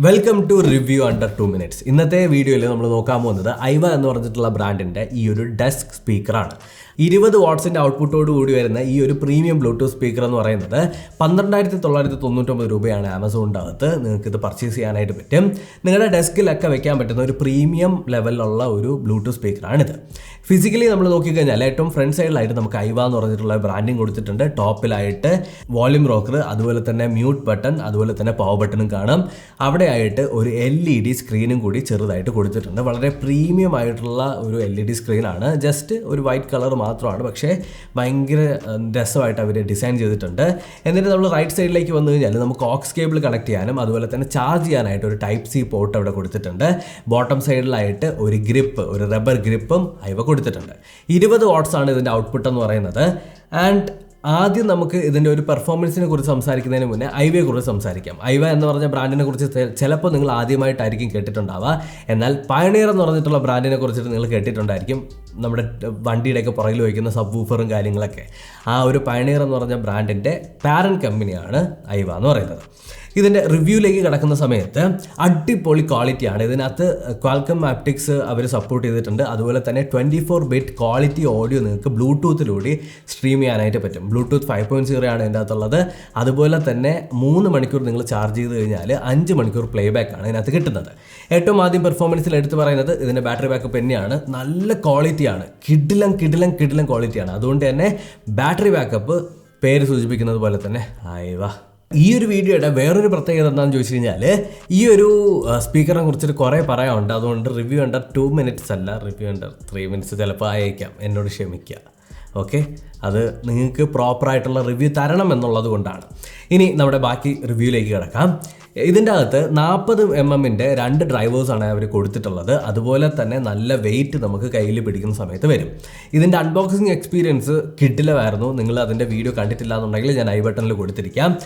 Welcome to review under 2 minutes. ഇന്നത്തെ വീഡിയോയിൽ നമ്മൾ നോക്കാൻ പോകുന്നത് ഐവ എന്ന് പറഞ്ഞിട്ടുള്ള ബ്രാൻഡിൻ്റെ ഈ ഒരു ഡെസ്ക് സ്പീക്കറാണ്. 20 വാട്ട്സിൻ്റെ ഔട്ട്പുട്ടോട് കൂടി വരുന്ന ഈ ഒരു പ്രീമിയം ബ്ലൂടൂത്ത് സ്പീക്കർ എന്ന് പറയുന്നത് 12,999 രൂപയാണ് ആമസോണിൻ്റെ അകത്ത്. നിങ്ങൾക്ക് ഇത് പർച്ചേസ് ചെയ്യാനായിട്ട് പറ്റും. നിങ്ങളുടെ ഡെസ്കിലൊക്കെ വെക്കാൻ പറ്റുന്ന ഒരു പ്രീമിയം ലെവലിലുള്ള ഒരു ബ്ലൂടൂത്ത് സ്പീക്കറാണിത്. ഫിസിക്കലി നമ്മൾ നോക്കിക്കഴിഞ്ഞാൽ ഏറ്റവും ഫ്രണ്ട് സൈഡിലായിട്ട് നമുക്ക് ഐവ എന്ന് പറഞ്ഞിട്ടുള്ള ബ്രാൻഡിങ് കൊടുത്തിട്ടുണ്ട്. ടോപ്പിലായിട്ട് വോളിയം റോക്കർ, അതുപോലെ തന്നെ മ്യൂട്ട് ബട്ടൺ, അതുപോലെ തന്നെ പവർ ബട്ടണും കാണാം. അവിടെ ആയിട്ട് ഒരു LED സ്ക്രീനും കൂടി ചെറുതായിട്ട് കൊടുത്തിട്ടുണ്ട്. വളരെ പ്രീമിയം ആയിട്ടുള്ള ഒരു LED സ്ക്രീനാണ്. ജസ്റ്റ് ഒരു വൈറ്റ് കളർ മാത്രമാണ്, പക്ഷേ ഭയങ്കര രസമായിട്ട് അവർ ഡിസൈൻ ചെയ്തിട്ടുണ്ട്. എന്നിട്ട് നമ്മൾ റൈറ്റ് സൈഡിലേക്ക് വന്നു കഴിഞ്ഞാൽ നമുക്ക് ഓക്സ് കേബിൾ കണക്ട് ചെയ്യാനും അതുപോലെ തന്നെ ചാർജ് ചെയ്യാനായിട്ട് ഒരു ടൈപ്പ് C പോർട്ട് അവിടെ കൊടുത്തിട്ടുണ്ട്. ബോട്ടം സൈഡിലായിട്ട് ഒരു ഗ്രിപ്പ്, ഒരു റബ്ബർ ഗ്രിപ്പും ഐവ കൊടുത്തിട്ടുണ്ട്. 20 വാട്ട്സ് ആണ് ഇതിൻ്റെ ഔട്ട്പുട്ട് എന്ന് പറയുന്നത്. ആൻഡ് ആദ്യം നമുക്ക് ഇതിൻ്റെ ഒരു പെർഫോമൻസിനെ കുറിച്ച് സംസാരിക്കുന്നതിന് മുന്നേ ഐവയെ കുറിച്ച് സംസാരിക്കാം. ഐവ എന്ന് പറഞ്ഞ ബ്രാൻഡിനെ കുറിച്ച് ചിലപ്പോൾ നിങ്ങൾ ആദ്യമായിട്ടായിരിക്കും കേട്ടിട്ടുണ്ടാവുക. എന്നാൽ പയണിയർ എന്ന് പറഞ്ഞിട്ടുള്ള ബ്രാൻഡിനെ കുറിച്ചിട്ട് നിങ്ങൾ കേട്ടിട്ടുണ്ടായിരിക്കും. നമ്മുടെ വണ്ടിയുടെയൊക്കെ പുറകിൽ വയ്ക്കുന്ന സബ് വൂഫറും കാര്യങ്ങളൊക്കെ. ആ ഒരു പയണിയർ എന്ന് പറഞ്ഞ ബ്രാൻഡിൻ്റെ പാരന്റ് കമ്പനിയാണ് ഐവ എന്ന് പറയുന്നത്. ഇതിൻ്റെ റിവ്യൂയിലേക്ക് കിടക്കുന്ന സമയത്ത് അടിപൊളി ക്വാളിറ്റിയാണ്. ഇതിനകത്ത് ക്വാൽക്കം ആപ്റ്റിക്സ് അവർ സപ്പോർട്ട് ചെയ്തിട്ടുണ്ട്. അതുപോലെ തന്നെ 24-bit ക്വാളിറ്റി ഓഡിയോ നിങ്ങൾക്ക് ബ്ലൂടൂത്തിലൂടെ സ്ട്രീം ചെയ്യാനായിട്ട് പറ്റും. ബ്ലൂടൂത്ത് 5.0 ആണ് ഇതിൻ്റെ അകത്തുള്ളത്. അതുപോലെ തന്നെ 3 മണിക്കൂർ നിങ്ങൾ ചാർജ് ചെയ്ത് കഴിഞ്ഞാൽ 5 മണിക്കൂർ പ്ലേ ബാക്ക് ആണ് ഇതിനകത്ത് കിട്ടുന്നത്. ഏറ്റവും ആദ്യം പെർഫോമൻസിൽ എടുത്ത് പറയുന്നത് ഇതിൻ്റെ ബാറ്ററി ബാക്കപ്പ് തന്നെയാണ്. നല്ല ക്വാളിറ്റിയാണ്, കിടിലം ക്വാളിറ്റിയാണ്. അതുകൊണ്ട് തന്നെ ബാറ്ററി ബാക്കപ്പ് പേര് സൂചിപ്പിക്കുന്നത് പോലെ തന്നെ ഐവ. ഈ ഒരു വീഡിയോയുടെ വേറൊരു പ്രത്യേകത എന്താണെന്ന് ചോദിച്ചു കഴിഞ്ഞാൽ ഈ ഒരു സ്പീക്കറിനെ കുറിച്ചിട്ട് കുറേ പറയാനുണ്ട്. അതുകൊണ്ട് റിവ്യൂ അണ്ടർ 2 minutes അല്ല, റിവ്യൂ അണ്ടർ 3 minutes ചിലപ്പോൾ അയക്കാം. എന്നോട് ക്ഷമിക്കുക. ഓക്കെ, അത് നിങ്ങൾക്ക് പ്രോപ്പറായിട്ടുള്ള റിവ്യൂ തരണം എന്നുള്ളത് കൊണ്ടാണ്. ഇനി നമ്മുടെ ബാക്കി റിവ്യൂയിലേക്ക് കിടക്കാം. ഇതിൻ്റെ അകത്ത് 40 mm 2 ഡ്രൈവേഴ്സാണ് അവർ കൊടുത്തിട്ടുള്ളത്. അതുപോലെ തന്നെ നല്ല വെയിറ്റ് നമുക്ക് കയ്യിൽ പിടിക്കുന്ന സമയത്ത് വരും. ഇതിൻ്റെ അൺബോക്സിങ് എക്സ്പീരിയൻസ് കിടിലമായിരുന്നു. നിങ്ങൾ അതിൻ്റെ വീഡിയോ കണ്ടിട്ടില്ല എന്നുണ്ടെങ്കിൽ ഞാൻ ഐ ബട്ടണിൽ കൊടുത്തിരിക്കാം.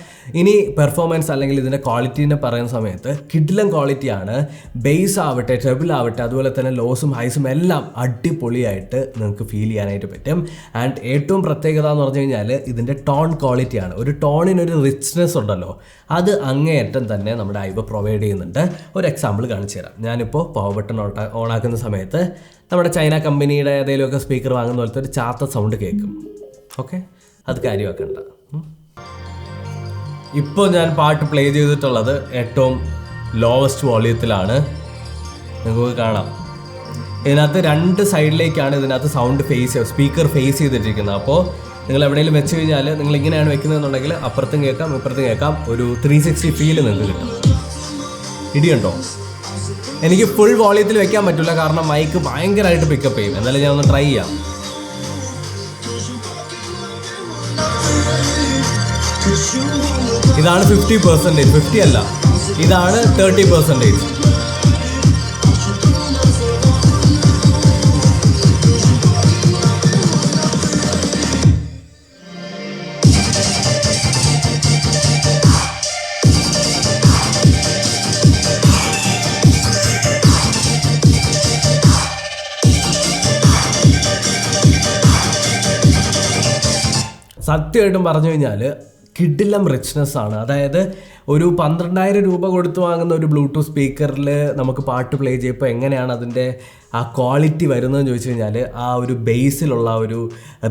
ഇനി പെർഫോമൻസ് അല്ലെങ്കിൽ ഇതിൻ്റെ ക്വാളിറ്റീനെ പറയുന്ന സമയത്ത് കിടിലം ക്വാളിറ്റിയാണ്. ബേസ് ആവട്ടെ, ട്രെബിൾ ആവട്ടെ, അതുപോലെ തന്നെ ലോസും ഹൈസും എല്ലാം അടിപൊളിയായിട്ട് നിങ്ങൾക്ക് ഫീൽ ചെയ്യാനായിട്ട് പറ്റും. ആൻഡ് ഏറ്റവും പ്രത്യേകത എന്ന് പറഞ്ഞു കഴിഞ്ഞാൽ ഇതിൻ്റെ ടോൺ ക്വാളിറ്റിയാണ്. ഒരു ടോണിനൊരു റിച്ച്നെസ് ഉണ്ടല്ലോ, അത് അങ്ങേയറ്റം തന്നെ നമ്മുടെ ഐവ പ്രൊവൈഡ് ചെയ്യുന്നുണ്ട്. ഒരു എക്സാമ്പിൾ കാണിച്ചു തരാം. ഞാനിപ്പോൾ പവർ ബട്ടൺ ഓൺ ആക്കുന്ന സമയത്ത് നമ്മുടെ ചൈന കമ്പനിയുടെ ഏതെങ്കിലുമൊക്കെ സ്പീക്കർ വാങ്ങുന്ന പോലത്തെ ഒരു ചാത്ത സൗണ്ട് കേൾക്കും. ഓക്കെ, അത് കാര്യമാക്കണ്ട. ഇപ്പോൾ ഞാൻ പാട്ട് പ്ലേ ചെയ്തിട്ടുള്ളത് ഏറ്റവും ലോവസ്റ്റ് വോളിയത്തിലാണ്. നിങ്ങൾക്ക് കാണാം. ഇതിനകത്ത് 2 സൈഡിലേക്കാണ് ഇതിനകത്ത് സൗണ്ട് സ്പീക്കർ ഫേസ് ചെയ്തിട്ടിരിക്കുന്നത്. അപ്പോൾ നിങ്ങൾ എവിടെയെങ്കിലും വെച്ച് കഴിഞ്ഞാൽ നിങ്ങൾ ഇങ്ങനെയാണ് വെക്കുന്നതെന്നുണ്ടെങ്കിൽ അപ്പുറത്തും കേൾക്കാം ഇപ്പുറത്തും കേൾക്കാം. ഒരു 360 ഫീൽ നിങ്ങൾക്ക് കിട്ടും. ഇടിയുണ്ടോ? എനിക്ക് ഫുൾ വോളിയത്തിൽ വെക്കാൻ പറ്റില്ല, കാരണം മൈക്ക് ഭയങ്കരമായിട്ട് പിക്കപ്പ് ചെയ്യും. എന്നാലും ഞാൻ ഒന്ന് ട്രൈ ചെയ്യാം. ഇതാണ് 50%, 50 അല്ല, ഇതാണ് 30%. സത്യമായിട്ടും പറഞ്ഞു കഴിഞ്ഞാൽ കിടിലം റിച്ച്നെസ് ആണ്. അതായത് ഒരു 12,000 രൂപ കൊടുത്ത് വാങ്ങുന്ന ഒരു ബ്ലൂടൂത്ത് സ്പീക്കറിൽ നമുക്ക് പാട്ട് പ്ലേ ചെയ്യുമ്പോൾ എങ്ങനെയാണ് അതിൻ്റെ ആ ക്വാളിറ്റി വരുന്നതെന്ന് ചോദിച്ചു കഴിഞ്ഞാൽ ആ ഒരു ബേസിലുള്ള ഒരു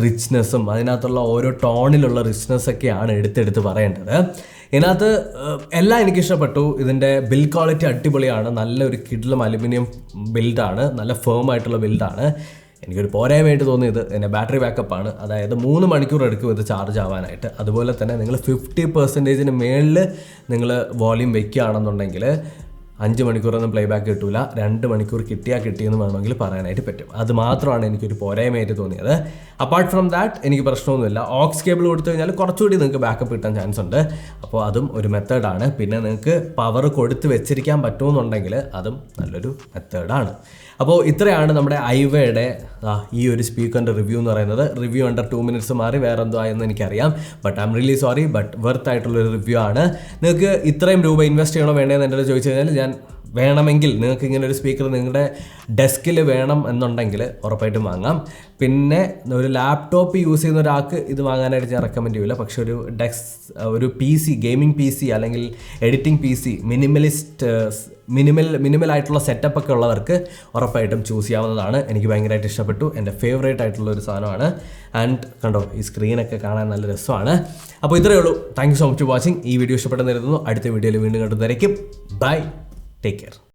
റിച്ച്നെസ്സും അതിനകത്തുള്ള ഓരോ ടോണിലുള്ള റിച്ച്നെസ്സൊക്കെയാണ് എടുത്തെടുത്ത് പറയേണ്ടത്. ഇതിനകത്ത് എല്ലാം എനിക്കിഷ്ടപ്പെട്ടു. ഇതിൻ്റെ ബിൽഡ് ക്വാളിറ്റി അടിപൊളിയാണ്. നല്ലൊരു കിടിലം അലുമിനിയം ബിൽഡാണ്, നല്ല ഫേം ആയിട്ടുള്ള ബിൽഡാണ്. എനിക്കൊരു പോരായ്മയായിട്ട് തോന്നിയത് എൻ്റെ ബാറ്ററി ബാക്കപ്പാണ്. അതായത് 3 മണിക്കൂർ എടുക്കും ഇത് ചാർജ് ആവാനായിട്ട്. അതുപോലെ തന്നെ നിങ്ങൾ 50% മേളിൽ നിങ്ങൾ വോളിയം വയ്ക്കുകയാണെന്നുണ്ടെങ്കിൽ 5 മണിക്കൂറൊന്നും പ്ലേ ബാക്ക് കിട്ടില്ല. 2 മണിക്കൂർ കിട്ടിയെന്ന് വേണമെങ്കിൽ പറയാനായിട്ട് പറ്റും. അത് മാത്രമാണ് എനിക്കൊരു പോരായ്മയായിട്ട് തോന്നിയത്. അപ്പാർട്ട് ഫ്രം ദാറ്റ് എനിക്ക് പ്രശ്നമൊന്നുമില്ല. ഓക്സ് കേബിൾ കൊടുത്തു കഴിഞ്ഞാൽ കുറച്ചുകൂടി നിങ്ങൾക്ക് ബാക്കപ്പ് കിട്ടാൻ ചാൻസ് ഉണ്ട്. അപ്പോൾ അതും ഒരു മെത്തേഡാണ്. പിന്നെ നിങ്ങൾക്ക് പവർ കൊടുത്ത് വെച്ചിരിക്കാൻ പറ്റുമെന്നുണ്ടെങ്കിൽ അതും നല്ലൊരു മെത്തേഡാണ്. അപ്പോൾ ഇത്രയാണ് നമ്മുടെ ഐവയുടെ ഈ ഒരു സ്പീക്കറിൻ്റെ റിവ്യൂ എന്ന് പറയുന്നത്. റിവ്യൂ അണ്ടർ 2 minutes മാറി വേറെ എന്തോ ആയെന്ന് എനിക്കറിയാം. But I am really sorry. But Worth ആയിട്ടുള്ളൊരു റിവ്യൂ ആണ്. നിങ്ങൾക്ക് ഇത്രയും രൂപ ഇൻവെസ്റ്റ് ചെയ്യണോ വേണ്ടതെന്ന് എൻ്റെ ചോദിച്ചു കഴിഞ്ഞാൽ ഞാൻ വേണമെങ്കിൽ നിങ്ങൾക്ക് ഇങ്ങനെ ഒരു സ്പീക്കർ നിങ്ങളുടെ ഡെസ്കിൽ വേണം എന്നുണ്ടെങ്കിൽ ഉറപ്പായിട്ടും വാങ്ങാം. പിന്നെ ഒരു ലാപ്ടോപ്പ് യൂസ് ചെയ്യുന്ന ഒരാൾക്ക് ഇത് വാങ്ങാനായിട്ട് ഞാൻ റെക്കമെൻഡ് ചെയ്യില്ല. പക്ഷേ ഒരു PC ഗെയിമിംഗ് PC അല്ലെങ്കിൽ എഡിറ്റിംഗ് PC മിനിമൽ ആയിട്ടുള്ള സെറ്റപ്പ് ഒക്കെ ഉള്ളവർക്ക് ഉറപ്പായിട്ടും ചൂസ് ചെയ്യാവുന്നതാണ്. എനിക്ക് ഭയങ്കരമായിട്ട് ഇഷ്ടപ്പെട്ടു. എൻ്റെ ഫേവറേറ്റ് ആയിട്ടുള്ള ഒരു സാധനമാണ്. ആൻഡ് കണ്ടോ, ഈ സ്ക്രീനൊക്കെ കാണാൻ നല്ല രസമാണ്. അപ്പോൾ ഇത്രയേ ഉള്ളൂ. Thank you so much for watching. ഈ വീഡിയോ ഇഷ്ടപ്പെട്ടെന്ന് കരുതുന്നു. അടുത്ത വീഡിയോയിൽ വീണ്ടും കണ്ടുവരയ്ക്കും. By, take care.